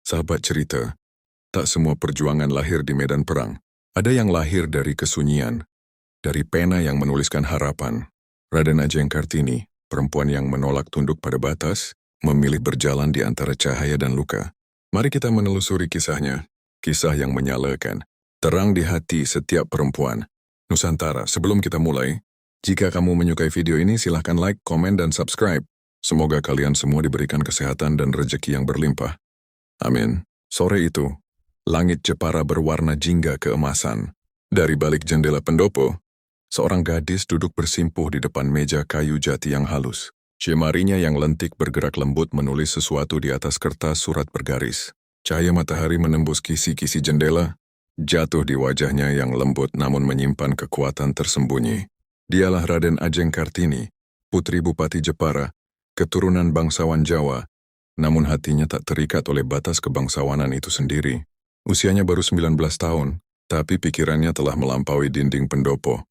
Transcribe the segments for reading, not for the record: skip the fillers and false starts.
Sahabat cerita, tak semua perjuangan lahir di medan perang. Ada yang lahir dari kesunyian, dari pena yang menuliskan harapan. Raden Ajeng Kartini, perempuan yang menolak tunduk pada batas, memilih berjalan di antara cahaya dan luka. Mari kita menelusuri kisahnya, kisah yang menyalakan, terang di hati setiap perempuan. Nusantara, sebelum kita mulai, jika kamu menyukai video ini silahkan like, komen, dan subscribe. Semoga kalian semua diberikan kesehatan dan rezeki yang berlimpah. Amin. Sore itu, langit Jepara berwarna jingga keemasan. Dari balik jendela pendopo, seorang gadis duduk bersimpuh di depan meja kayu jati yang halus. Jemarinya yang lentik bergerak lembut menulis sesuatu di atas kertas surat bergaris. Cahaya matahari menembus kisi-kisi jendela, jatuh di wajahnya yang lembut namun menyimpan kekuatan tersembunyi. Dialah Raden Ajeng Kartini, putri Bupati Jepara, keturunan bangsawan Jawa, namun hatinya tak terikat oleh batas kebangsawanan itu sendiri. Usianya baru 19 tahun, tapi pikirannya telah melampaui dinding pendopo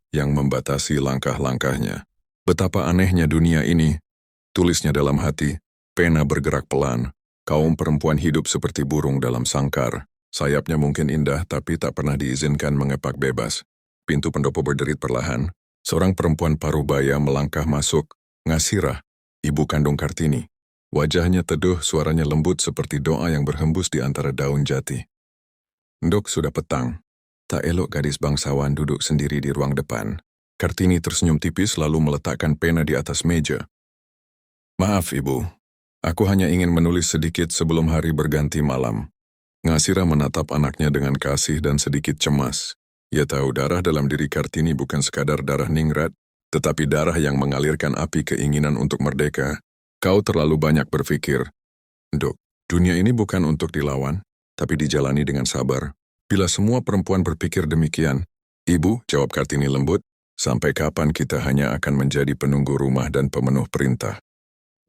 yang membatasi langkah-langkahnya. Betapa anehnya dunia ini, tulisnya dalam hati, pena bergerak pelan. Kaum perempuan hidup seperti burung dalam sangkar. Sayapnya mungkin indah, tapi tak pernah diizinkan mengepak bebas. Pintu pendopo berderit perlahan. Seorang perempuan parubaya melangkah masuk, Ngasirah, ibu kandung Kartini. Wajahnya teduh, suaranya lembut seperti doa yang berhembus di antara daun jati. Nduk, sudah petang. Tak elok gadis bangsawan duduk sendiri di ruang depan. Kartini tersenyum tipis lalu meletakkan pena di atas meja. Maaf, Ibu. Aku hanya ingin menulis sedikit sebelum hari berganti malam. Ngasirah menatap anaknya dengan kasih dan sedikit cemas. Ia tahu darah dalam diri Kartini bukan sekadar darah ningrat, tetapi darah yang mengalirkan api keinginan untuk merdeka. Kau terlalu banyak berpikir. Nduk, dunia ini bukan untuk dilawan, tapi dijalani dengan sabar. Bila semua perempuan berpikir demikian, Ibu, jawab Kartini lembut, sampai kapan kita hanya akan menjadi penunggu rumah dan pemenuh perintah?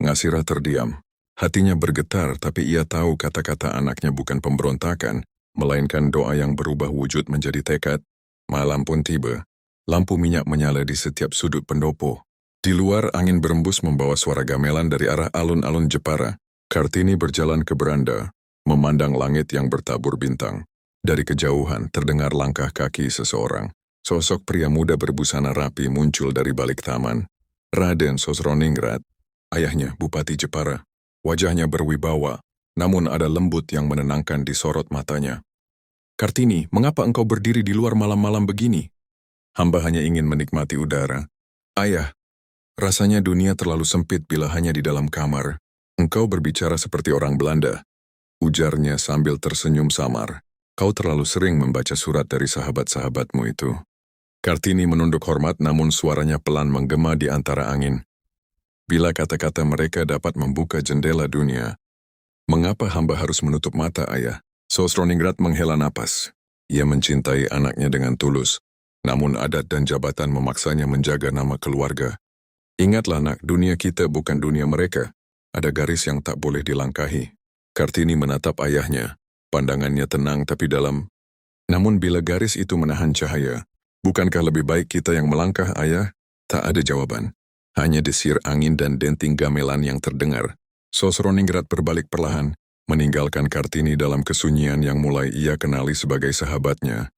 Ngasirah terdiam. Hatinya bergetar, tapi ia tahu kata-kata anaknya bukan pemberontakan, melainkan doa yang berubah wujud menjadi tekad. Malam pun tiba. Lampu minyak menyala di setiap sudut pendopo. Di luar, angin berembus membawa suara gamelan dari arah alun-alun Jepara. Kartini berjalan ke beranda, memandang langit yang bertabur bintang. Dari kejauhan, terdengar langkah kaki seseorang. Sosok pria muda berbusana rapi muncul dari balik taman. Raden Sosroningrat, ayahnya Bupati Jepara. Wajahnya berwibawa, namun ada lembut yang menenangkan di sorot matanya. Kartini, mengapa engkau berdiri di luar malam-malam begini? Hamba hanya ingin menikmati udara. Ayah, rasanya dunia terlalu sempit bila hanya di dalam kamar. Engkau berbicara seperti orang Belanda. Ujarnya sambil tersenyum samar. Kau terlalu sering membaca surat dari sahabat-sahabatmu itu. Kartini menunduk hormat namun suaranya pelan menggema di antara angin. Bila kata-kata mereka dapat membuka jendela dunia, mengapa hamba harus menutup mata, ayah? Sosroningrat menghela napas. Ia mencintai anaknya dengan tulus, namun adat dan jabatan memaksanya menjaga nama keluarga. Ingatlah nak, dunia kita bukan dunia mereka. Ada garis yang tak boleh dilangkahi. Kartini menatap ayahnya. Pandangannya tenang tapi dalam. Namun bila garis itu menahan cahaya, bukankah lebih baik kita yang melangkah, ayah? Tak ada jawaban. Hanya desir angin dan denting gamelan yang terdengar. Sosroningrat berbalik perlahan, meninggalkan Kartini dalam kesunyian yang mulai ia kenali sebagai sahabatnya.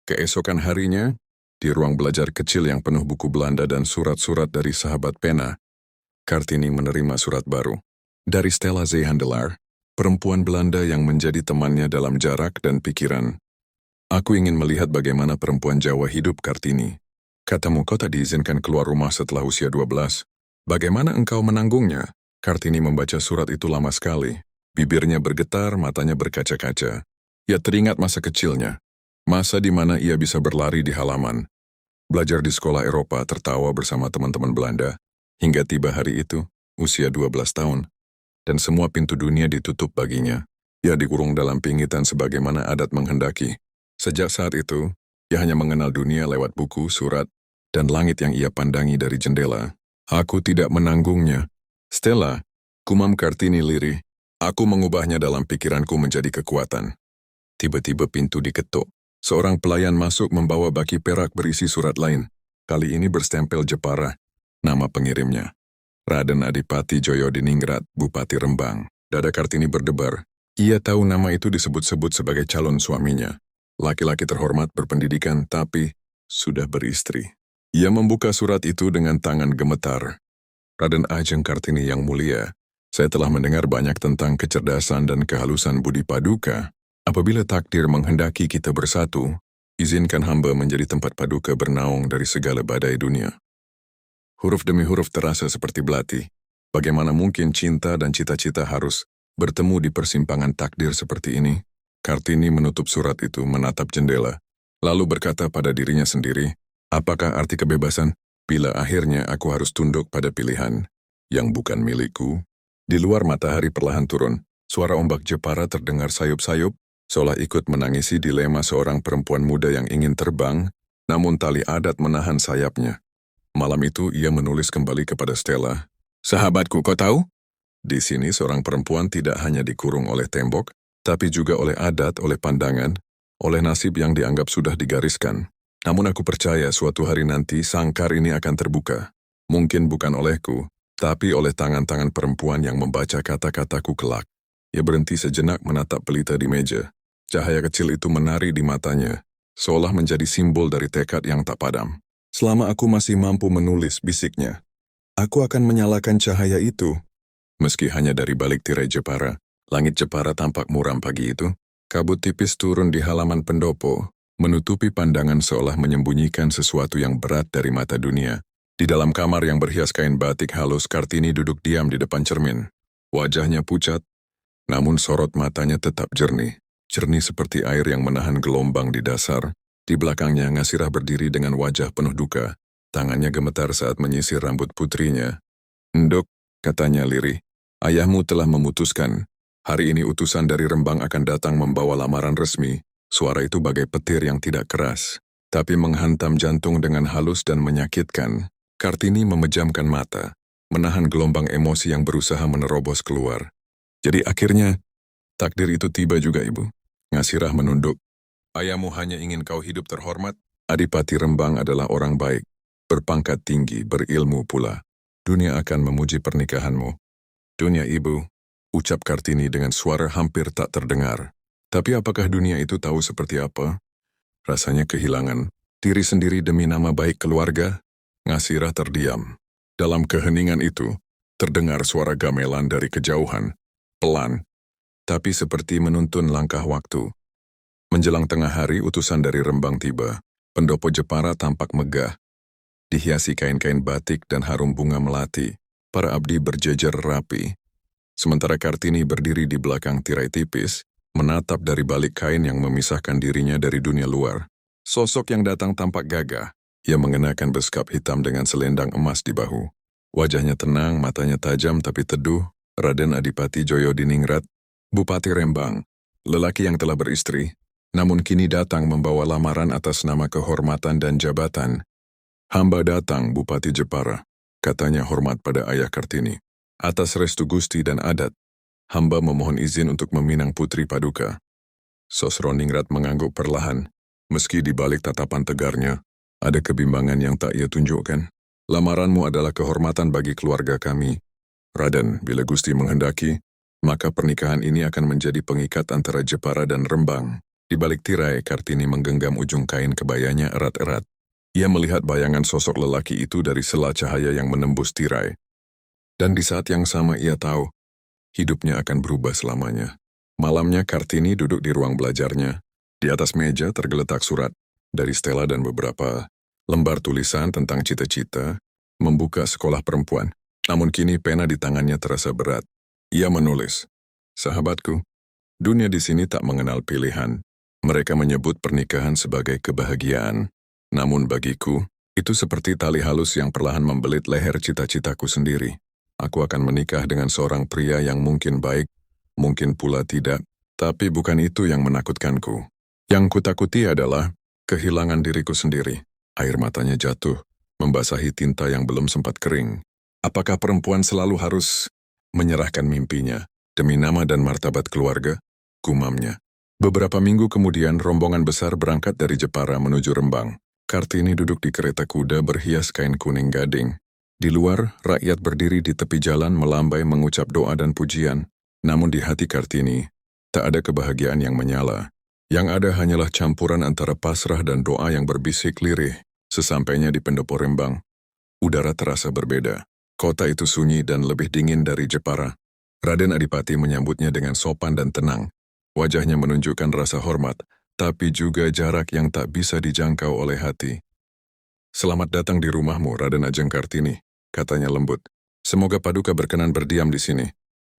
Keesokan harinya, di ruang belajar kecil yang penuh buku Belanda dan surat-surat dari sahabat pena, Kartini menerima surat baru. Dari Stella Zeehandelaar, perempuan Belanda yang menjadi temannya dalam jarak dan pikiran. Aku ingin melihat bagaimana perempuan Jawa hidup, Kartini. Katamu kau tak diizinkan keluar rumah setelah usia 12. Bagaimana engkau menanggungnya? Kartini membaca surat itu lama sekali. Bibirnya bergetar, matanya berkaca-kaca. Ia teringat masa kecilnya. Masa di mana ia bisa berlari di halaman. Belajar di sekolah Eropa, tertawa bersama teman-teman Belanda. Hingga tiba hari itu, usia 12 tahun. Dan semua pintu dunia ditutup baginya. Ia dikurung dalam pingitan sebagaimana adat menghendaki. Sejak saat itu, ia hanya mengenal dunia lewat buku, surat, dan langit yang ia pandangi dari jendela. Aku tidak menanggungnya. Stella, gumam Kartini lirih. Aku mengubahnya dalam pikiranku menjadi kekuatan. Tiba-tiba pintu diketuk. Seorang pelayan masuk membawa baki perak berisi surat lain. Kali ini berstempel Jepara. Nama pengirimnya. Raden Adipati Joyodiningrat, Bupati Rembang. Dada Kartini berdebar. Ia tahu nama itu disebut-sebut sebagai calon suaminya. Laki-laki terhormat berpendidikan tapi sudah beristri. Ia membuka surat itu dengan tangan gemetar. Raden Ajeng Kartini yang mulia, saya telah mendengar banyak tentang kecerdasan dan kehalusan budi paduka. Apabila takdir menghendaki kita bersatu, izinkan hamba menjadi tempat paduka bernaung dari segala badai dunia. Huruf demi huruf terasa seperti belati. Bagaimana mungkin cinta dan cita-cita harus bertemu di persimpangan takdir seperti ini? Kartini menutup surat itu, menatap jendela, lalu berkata pada dirinya sendiri, apakah arti kebebasan bila akhirnya aku harus tunduk pada pilihan yang bukan milikku? Di luar matahari perlahan turun, suara ombak Jepara terdengar sayup-sayup, seolah ikut menangisi dilema seorang perempuan muda yang ingin terbang, namun tali adat menahan sayapnya. Malam itu ia menulis kembali kepada Stella, sahabatku, kau tahu? Di sini seorang perempuan tidak hanya dikurung oleh tembok, tapi juga oleh adat, oleh pandangan, oleh nasib yang dianggap sudah digariskan. Namun aku percaya suatu hari nanti sangkar ini akan terbuka. Mungkin bukan olehku, tapi oleh tangan-tangan perempuan yang membaca kata-kataku kelak. Ia berhenti sejenak menatap pelita di meja. Cahaya kecil itu menari di matanya, seolah menjadi simbol dari tekad yang tak padam. Selama aku masih mampu menulis, bisiknya, aku akan menyalakan cahaya itu. Meski hanya dari balik tirai Jepara, langit Jepara tampak muram pagi itu. Kabut tipis turun di halaman pendopo, menutupi pandangan seolah menyembunyikan sesuatu yang berat dari mata dunia. Di dalam kamar yang berhias kain batik halus, Kartini duduk diam di depan cermin. Wajahnya pucat, namun sorot matanya tetap jernih. Jernih seperti air yang menahan gelombang di dasar. Di belakangnya Ngasirah berdiri dengan wajah penuh duka. Tangannya gemetar saat menyisir rambut putrinya. Nduk, katanya lirih, ayahmu telah memutuskan. Hari ini utusan dari Rembang akan datang membawa lamaran resmi. Suara itu bagai petir yang tidak keras, tapi menghantam jantung dengan halus dan menyakitkan. Kartini memejamkan mata, menahan gelombang emosi yang berusaha menerobos keluar. Jadi akhirnya, takdir itu tiba juga, Ibu. Ngasirah menunduk. Ayahmu hanya ingin kau hidup terhormat. Adipati Rembang adalah orang baik, berpangkat tinggi, berilmu pula. Dunia akan memuji pernikahanmu. Dunia, Ibu, ucap Kartini dengan suara hampir tak terdengar. Tapi apakah dunia itu tahu seperti apa? Rasanya kehilangan diri sendiri demi nama baik keluarga. Ngasirah terdiam. Dalam keheningan itu, terdengar suara gamelan dari kejauhan. Pelan, tapi seperti menuntun langkah waktu. Menjelang tengah hari, utusan dari Rembang tiba. Pendopo Jepara tampak megah. Dihiasi kain-kain batik dan harum bunga melati. Para abdi berjejer rapi. Sementara Kartini berdiri di belakang tirai tipis, menatap dari balik kain yang memisahkan dirinya dari dunia luar. Sosok yang datang tampak gagah. Ia mengenakan beskap hitam dengan selendang emas di bahu. Wajahnya tenang, matanya tajam tapi teduh. Raden Adipati Joyodiningrat, Bupati Rembang, lelaki yang telah beristri, namun kini datang membawa lamaran atas nama kehormatan dan jabatan. Hamba datang, Bupati Jepara, katanya hormat pada ayah Kartini. Atas restu Gusti dan adat, hamba memohon izin untuk meminang putri paduka. Sosroningrat mengangguk perlahan, meski di balik tatapan tegarnya, ada kebimbangan yang tak ia tunjukkan. Lamaranmu adalah kehormatan bagi keluarga kami. Raden, bila Gusti menghendaki, maka pernikahan ini akan menjadi pengikat antara Jepara dan Rembang. Di balik tirai, Kartini menggenggam ujung kain kebayanya erat-erat. Ia melihat bayangan sosok lelaki itu dari sela cahaya yang menembus tirai. Dan di saat yang sama ia tahu, hidupnya akan berubah selamanya. Malamnya Kartini duduk di ruang belajarnya. Di atas meja tergeletak surat dari Stella dan beberapa lembar tulisan tentang cita-cita, membuka sekolah perempuan. Namun kini pena di tangannya terasa berat. Ia menulis, sahabatku, dunia di sini tak mengenal pilihan. Mereka menyebut pernikahan sebagai kebahagiaan. Namun bagiku, itu seperti tali halus yang perlahan membelit leher cita-citaku sendiri. Aku akan menikah dengan seorang pria yang mungkin baik, mungkin pula tidak, tapi bukan itu yang menakutkanku. Yang kutakuti adalah kehilangan diriku sendiri. Air matanya jatuh, membasahi tinta yang belum sempat kering. Apakah perempuan selalu harus menyerahkan mimpinya demi nama dan martabat keluarga? Gumamnya. Beberapa minggu kemudian, rombongan besar berangkat dari Jepara menuju Rembang. Kartini duduk di kereta kuda berhias kain kuning gading. Di luar, rakyat berdiri di tepi jalan melambai mengucap doa dan pujian. Namun di hati Kartini, Tak ada kebahagiaan yang menyala. Yang ada hanyalah campuran antara pasrah dan doa yang berbisik lirih. Sesampainya di pendopo Rembang, udara terasa berbeda. Kota itu sunyi dan lebih dingin dari Jepara. Raden Adipati menyambutnya dengan sopan dan tenang. Wajahnya menunjukkan rasa hormat, tapi juga jarak yang tak bisa dijangkau oleh hati. "Selamat datang di rumahmu, Raden Ajeng Kartini," katanya lembut. "Semoga Paduka berkenan berdiam di sini."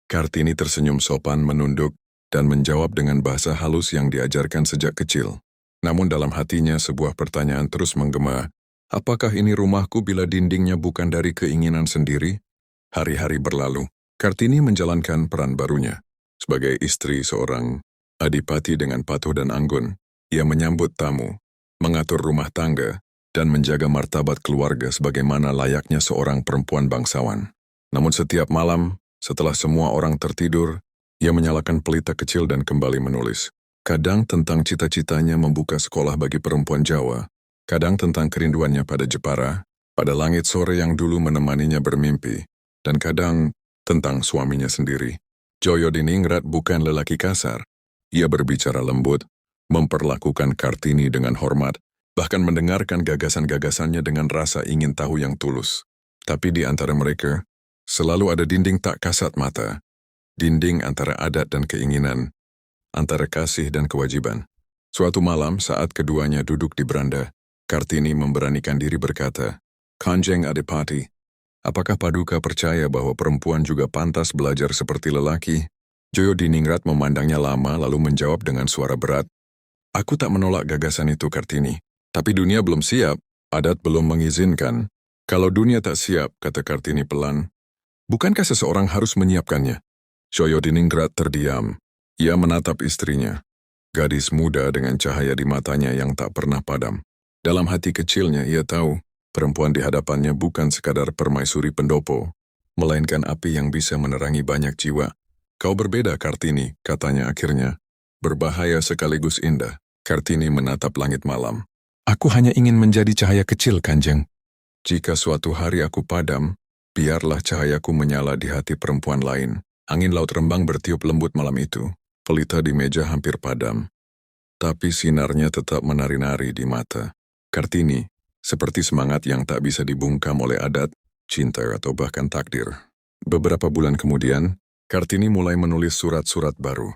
Kartini tersenyum sopan menunduk dan menjawab dengan bahasa halus yang diajarkan sejak kecil. Namun dalam hatinya sebuah pertanyaan terus menggema. Apakah ini rumahku bila dindingnya bukan dari keinginan sendiri? Hari-hari berlalu. Kartini menjalankan peran barunya. Sebagai istri seorang adipati dengan patuh dan anggun, ia menyambut tamu, mengatur rumah tangga, dan menjaga martabat keluarga sebagaimana layaknya seorang perempuan bangsawan. Namun setiap malam, setelah semua orang tertidur, ia menyalakan pelita kecil dan kembali menulis. Kadang tentang cita-citanya membuka sekolah bagi perempuan Jawa, kadang tentang kerinduannya pada Jepara, pada langit sore yang dulu menemaninya bermimpi, dan kadang tentang suaminya sendiri. Joyodiningrat bukan lelaki kasar. Ia berbicara lembut, memperlakukan Kartini dengan hormat, bahkan mendengarkan gagasan-gagasannya dengan rasa ingin tahu yang tulus. Tapi di antara mereka, selalu ada dinding tak kasat mata. Dinding antara adat dan keinginan, antara kasih dan kewajiban. Suatu malam saat keduanya duduk di beranda, Kartini memberanikan diri berkata, "Kanjeng Adipati, apakah Paduka percaya bahwa perempuan juga pantas belajar seperti lelaki?" Joyodiningrat memandangnya lama lalu menjawab dengan suara berat, "Aku tak menolak gagasan itu, Kartini. Tapi dunia belum siap, adat belum mengizinkan." "Kalau dunia tak siap," kata Kartini pelan, "bukankah seseorang harus menyiapkannya?" Joyodiningrat terdiam. Ia menatap istrinya, gadis muda dengan cahaya di matanya yang tak pernah padam. Dalam hati kecilnya ia tahu, perempuan di hadapannya bukan sekadar permaisuri pendopo, melainkan api yang bisa menerangi banyak jiwa. "Kau berbeda, Kartini," katanya akhirnya. "Berbahaya sekaligus indah." Kartini menatap langit malam. "Aku hanya ingin menjadi cahaya kecil, Kanjeng. Jika suatu hari aku padam, biarlah cahayaku menyala di hati perempuan lain." Angin laut Rembang bertiup lembut malam itu. Pelita di meja hampir padam. Tapi sinarnya tetap menari-nari di mata. Kartini, seperti semangat yang tak bisa dibungkam oleh adat, cinta atau bahkan takdir. Beberapa bulan kemudian, Kartini mulai menulis surat-surat baru.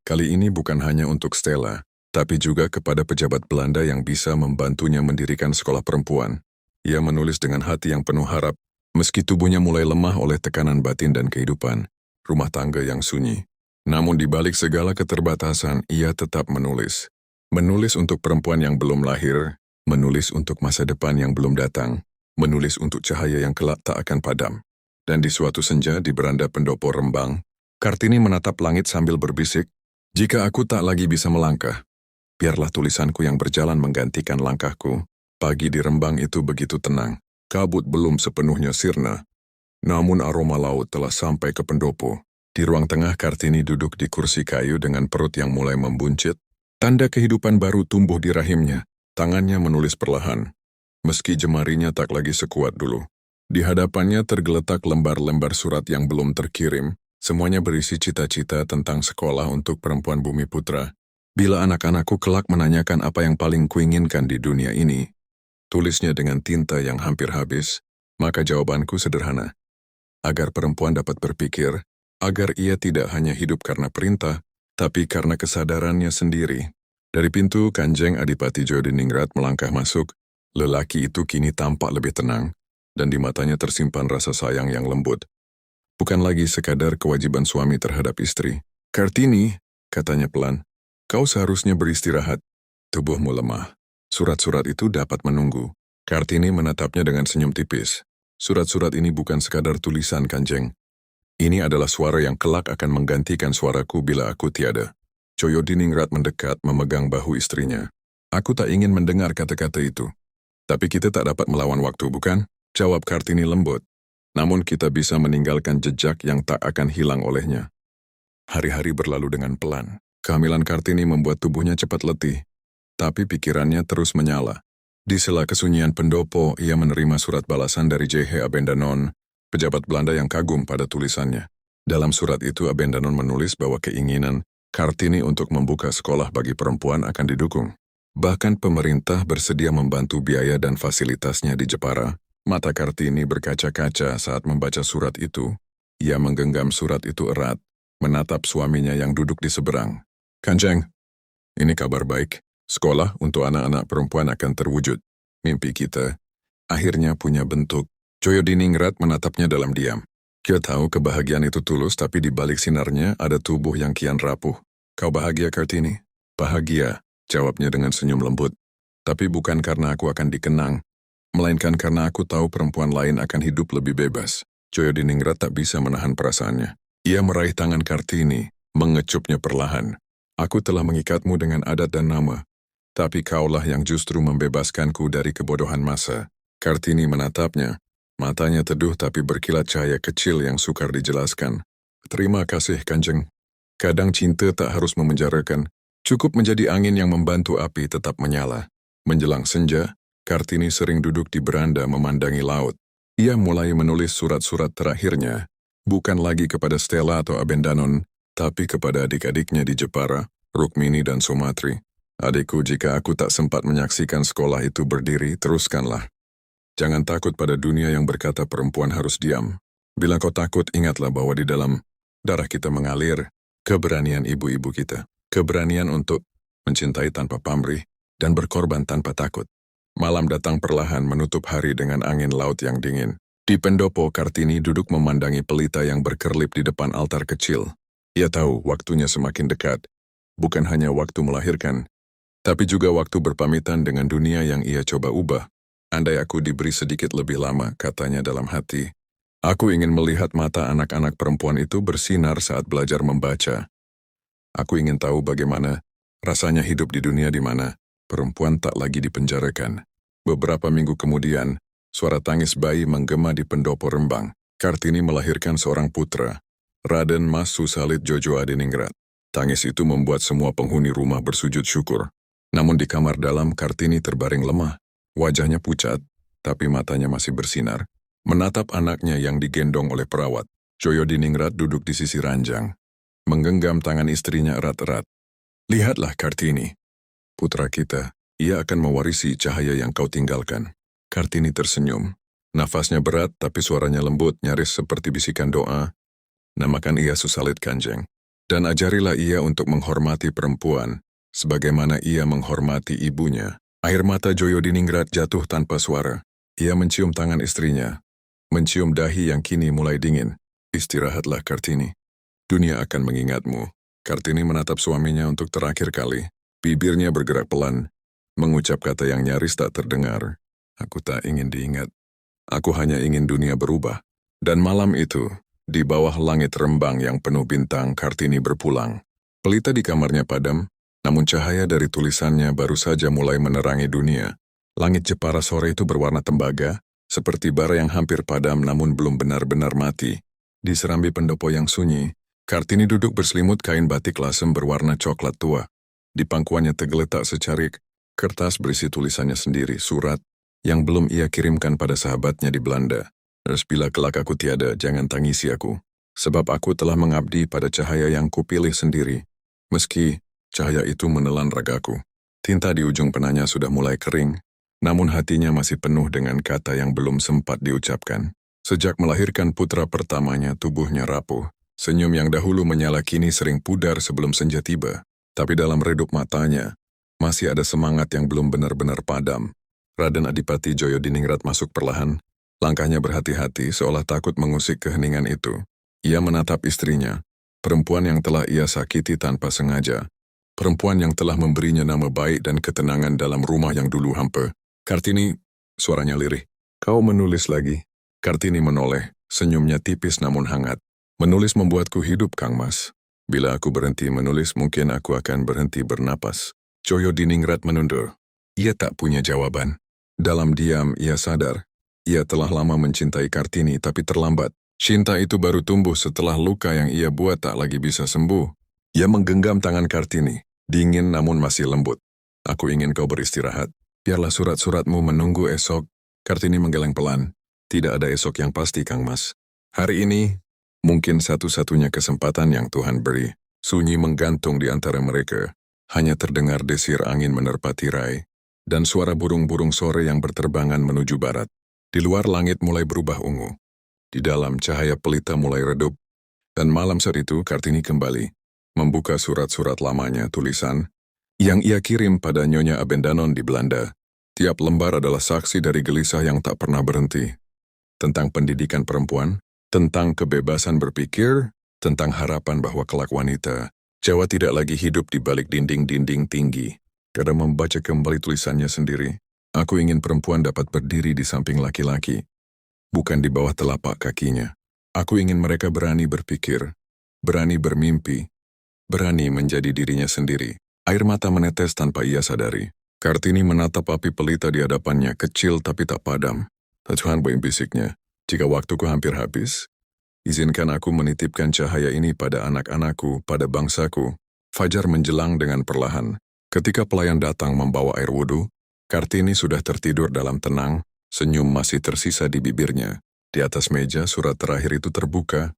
Kali ini bukan hanya untuk Stella, tapi juga kepada pejabat Belanda yang bisa membantunya mendirikan sekolah perempuan. Ia menulis dengan hati yang penuh harap, meski tubuhnya mulai lemah oleh tekanan batin dan kehidupan rumah tangga yang sunyi. Namun di balik segala keterbatasan, ia tetap menulis. Menulis untuk perempuan yang belum lahir, menulis untuk masa depan yang belum datang, menulis untuk cahaya yang kelak tak akan padam. Dan di suatu senja di beranda pendopo Rembang, Kartini menatap langit sambil berbisik, "Jika aku tak lagi bisa melangkah, biarlah tulisanku yang berjalan menggantikan langkahku." Pagi di Rembang itu begitu tenang. Kabut belum sepenuhnya sirna. Namun aroma laut telah sampai ke pendopo. Di ruang tengah Kartini duduk di kursi kayu dengan perut yang mulai membuncit. Tanda kehidupan baru tumbuh di rahimnya. Tangannya menulis perlahan. Meski jemarinya tak lagi sekuat dulu. Di hadapannya tergeletak lembar-lembar surat yang belum terkirim. Semuanya berisi cita-cita tentang sekolah untuk perempuan Bumi Putra. "Bila anak-anakku kelak menanyakan apa yang paling kuinginkan di dunia ini," tulisnya dengan tinta yang hampir habis, "maka jawabanku sederhana. Agar perempuan dapat berpikir, agar ia tidak hanya hidup karena perintah, tapi karena kesadarannya sendiri." Dari pintu, Kanjeng Adipati Joyodiningrat melangkah masuk. Lelaki itu kini tampak lebih tenang, dan di matanya tersimpan rasa sayang yang lembut. Bukan lagi sekadar kewajiban suami terhadap istri. "Kartini," katanya pelan, "kau seharusnya beristirahat. Tubuhmu lemah. Surat-surat itu dapat menunggu." Kartini menatapnya dengan senyum tipis. "Surat-surat ini bukan sekadar tulisan, Kanjeng. Ini adalah suara yang kelak akan menggantikan suaraku bila aku tiada." Joyodiningrat mendekat memegang bahu istrinya. "Aku tak ingin mendengar kata-kata itu. Tapi kita tak dapat melawan waktu, bukan?" jawab Kartini lembut. "Namun kita bisa meninggalkan jejak yang tak akan hilang olehnya." Hari-hari berlalu dengan pelan. Kehamilan Kartini membuat tubuhnya cepat letih, tapi pikirannya terus menyala. Di sela kesunyian pendopo, ia menerima surat balasan dari J.H. Abendanon, pejabat Belanda yang kagum pada tulisannya. Dalam surat itu Abendanon menulis bahwa keinginan Kartini untuk membuka sekolah bagi perempuan akan didukung. Bahkan pemerintah bersedia membantu biaya dan fasilitasnya di Jepara. Mata Kartini berkaca-kaca saat membaca surat itu. Ia menggenggam surat itu erat, menatap suaminya yang duduk di seberang. Kanjeng, ini kabar baik. Sekolah untuk anak-anak perempuan akan terwujud. Mimpi kita akhirnya punya bentuk. Joyodiningrat menatapnya dalam diam. Dia tahu kebahagiaan itu tulus, tapi di balik sinarnya ada tubuh yang kian rapuh. Kau bahagia, Kartini? Bahagia, jawabnya dengan senyum lembut. Tapi bukan karena aku akan dikenang, melainkan karena aku tahu perempuan lain akan hidup lebih bebas. Joyodiningrat tak bisa menahan perasaannya. Ia meraih tangan Kartini, mengecupnya perlahan. Aku telah mengikatmu dengan adat dan nama, tapi kaulah yang justru membebaskanku dari kebodohan masa. Kartini menatapnya. Matanya teduh tapi berkilat cahaya kecil yang sukar dijelaskan. Terima kasih, Kanjeng. Kadang cinta tak harus memenjarakan, cukup menjadi angin yang membantu api tetap menyala. Menjelang senja, Kartini sering duduk di beranda memandangi laut. Ia mulai menulis surat-surat terakhirnya, bukan lagi kepada Stella atau Abendanon, tapi kepada adik-adiknya di Jepara, Rukmini dan Sumatri. Adikku, jika aku tak sempat menyaksikan sekolah itu berdiri, teruskanlah. Jangan takut pada dunia yang berkata perempuan harus diam. Bila kau takut, ingatlah bahwa di dalam darah kita mengalir keberanian ibu-ibu kita. Keberanian untuk mencintai tanpa pamrih dan berkorban tanpa takut. Malam datang perlahan menutup hari dengan angin laut yang dingin. Di pendopo, Kartini duduk memandangi pelita yang berkerlip di depan altar kecil. Ia tahu waktunya semakin dekat. Bukan hanya waktu melahirkan, tapi juga waktu berpamitan dengan dunia yang ia coba ubah. Andai aku diberi sedikit lebih lama, katanya dalam hati. Aku ingin melihat mata anak-anak perempuan itu bersinar saat belajar membaca. Aku ingin tahu bagaimana rasanya hidup di dunia di mana perempuan tak lagi dipenjarakan. Beberapa minggu kemudian, suara tangis bayi menggema di pendopo Rembang. Kartini melahirkan seorang putra, Raden Mas Susalit Jojo Adiningrat. Tangis itu membuat semua penghuni rumah bersujud syukur. Namun di kamar dalam, Kartini terbaring lemah. Wajahnya pucat, tapi matanya masih bersinar. Menatap anaknya yang digendong oleh perawat. Joyodiningrat duduk di sisi ranjang, menggenggam tangan istrinya erat-erat. Lihatlah, Kartini, putra kita, ia akan mewarisi cahaya yang kau tinggalkan. Kartini tersenyum. Nafasnya berat, tapi suaranya lembut, nyaris seperti bisikan doa. Namakan ia Susalit, Kanjeng. Dan ajarilah ia untuk menghormati perempuan, sebagaimana ia menghormati ibunya. Air mata Joyodiningrat jatuh tanpa suara. Ia mencium tangan istrinya, mencium dahi yang kini mulai dingin. Istirahatlah, Kartini. Dunia akan mengingatmu. Kartini menatap suaminya untuk terakhir kali. Bibirnya bergerak pelan, mengucap kata yang nyaris tak terdengar. Aku tak ingin diingat. Aku hanya ingin dunia berubah. Dan malam itu, di bawah langit Rembang yang penuh bintang, Kartini berpulang. Pelita di kamarnya padam, namun cahaya dari tulisannya baru saja mulai menerangi dunia. Langit Jepara sore itu berwarna tembaga, seperti bara yang hampir padam namun belum benar-benar mati. Di serambi pendopo yang sunyi, Kartini duduk berselimut kain batik lasem berwarna coklat tua. Di pangkuannya tergeletak secarik kertas berisi tulisannya sendiri, surat yang belum ia kirimkan pada sahabatnya di Belanda. Terus bila kelak aku tiada, jangan tangisi aku, sebab aku telah mengabdi pada cahaya yang kupilih sendiri. Meski cahaya itu menelan ragaku. Tinta di ujung penanya sudah mulai kering, namun hatinya masih penuh dengan kata yang belum sempat diucapkan. Sejak melahirkan putra pertamanya, tubuhnya rapuh. Senyum yang dahulu menyala kini sering pudar sebelum senja tiba. Tapi dalam redup matanya, masih ada semangat yang belum benar-benar padam. Raden Adipati Joyodiningrat masuk perlahan. Langkahnya berhati-hati seolah takut mengusik keheningan itu. Ia menatap istrinya, perempuan yang telah ia sakiti tanpa sengaja. Perempuan yang telah memberinya nama baik dan ketenangan dalam rumah yang dulu hampa. Kartini, suaranya lirih. Kau menulis lagi? Kartini menoleh, senyumnya tipis namun hangat. Menulis membuatku hidup, Kang Mas. Bila aku berhenti menulis, mungkin aku akan berhenti bernapas. Joyodiningrat menundur. Ia tak punya jawaban. Dalam diam, ia sadar. Ia telah lama mencintai Kartini, tapi terlambat. Cinta itu baru tumbuh setelah luka yang ia buat tak lagi bisa sembuh. Ia menggenggam tangan Kartini. Dingin namun masih lembut. Aku ingin kau beristirahat. Biarlah surat-suratmu menunggu esok. Kartini menggeleng pelan. Tidak ada esok yang pasti, Kang Mas. Hari ini, mungkin satu-satunya kesempatan yang Tuhan beri. Sunyi menggantung di antara mereka. Hanya terdengar desir angin menerpa tirai, dan suara burung-burung sore yang berterbangan menuju barat. Di luar langit mulai berubah ungu. Di dalam cahaya pelita mulai redup, dan malam saat itu Kartini kembali, membuka surat-surat lamanya tulisan yang ia kirim pada Nyonya Abendanon di Belanda. Tiap lembar adalah saksi dari gelisah yang tak pernah berhenti. Tentang pendidikan perempuan, tentang kebebasan berpikir, tentang harapan bahwa kelak wanita Jawa tidak lagi hidup di balik dinding-dinding tinggi. Kadang membaca kembali tulisannya sendiri, aku ingin perempuan dapat berdiri di samping laki-laki, bukan di bawah telapak kakinya. Aku ingin mereka berani berpikir, berani bermimpi, berani menjadi dirinya sendiri. Air mata menetes tanpa ia sadari. Kartini menatap api pelita di hadapannya, kecil tapi tak padam. Tuhan bisiknya, jika waktuku hampir habis, izinkan aku menitipkan cahaya ini pada anak-anakku, pada bangsaku. Fajar menjelang dengan perlahan. Ketika pelayan datang membawa air wudhu, Kartini sudah tertidur dalam tenang, senyum masih tersisa di bibirnya. Di atas meja surat terakhir itu terbuka,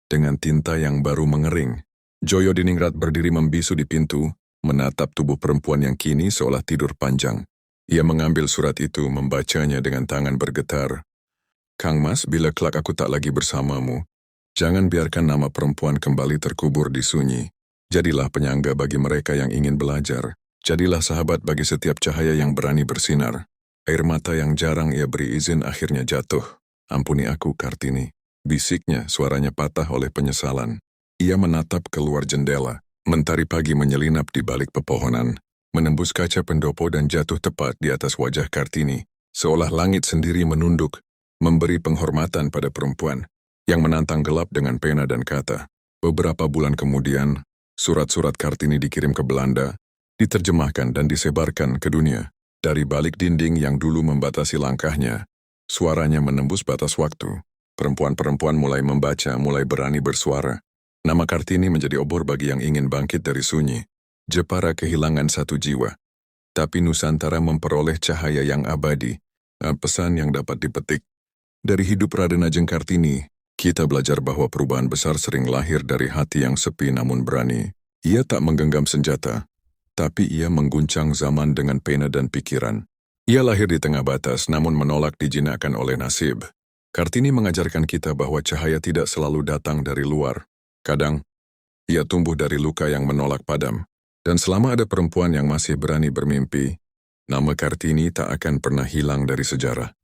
dengan tinta yang baru mengering. Joyo Diningrat berdiri membisu di pintu, menatap tubuh perempuan yang kini seolah tidur panjang. Ia mengambil surat itu, membacanya dengan tangan bergetar. Kang Mas, bila kelak aku tak lagi bersamamu, jangan biarkan nama perempuan kembali terkubur di sunyi. Jadilah penyangga bagi mereka yang ingin belajar. Jadilah sahabat bagi setiap cahaya yang berani bersinar. Air mata yang jarang ia beri izin akhirnya jatuh. Ampuni aku, Kartini. Bisiknya, suaranya patah oleh penyesalan. Ia menatap keluar jendela. Mentari pagi menyelinap di balik pepohonan, menembus kaca pendopo dan jatuh tepat di atas wajah Kartini. Seolah langit sendiri menunduk, memberi penghormatan pada perempuan yang menantang gelap dengan pena dan kata. Beberapa bulan kemudian, surat-surat Kartini dikirim ke Belanda, diterjemahkan dan disebarkan ke dunia. Dari balik dinding yang dulu membatasi langkahnya, suaranya menembus batas waktu. Perempuan-perempuan mulai membaca, mulai berani bersuara. Nama Kartini menjadi obor bagi yang ingin bangkit dari sunyi. Jepara kehilangan satu jiwa, tapi Nusantara memperoleh cahaya yang abadi. Pesan yang dapat dipetik dari hidup Raden Ajeng Kartini, kita belajar bahwa perubahan besar sering lahir dari hati yang sepi namun berani. Ia tak menggenggam senjata, tapi ia mengguncang zaman dengan pena dan pikiran. Ia lahir di tengah batas namun menolak dijinakkan oleh nasib. Kartini mengajarkan kita bahwa cahaya tidak selalu datang dari luar. Kadang, ia tumbuh dari luka yang menolak padam. Dan selama ada perempuan yang masih berani bermimpi, nama Kartini tak akan pernah hilang dari sejarah.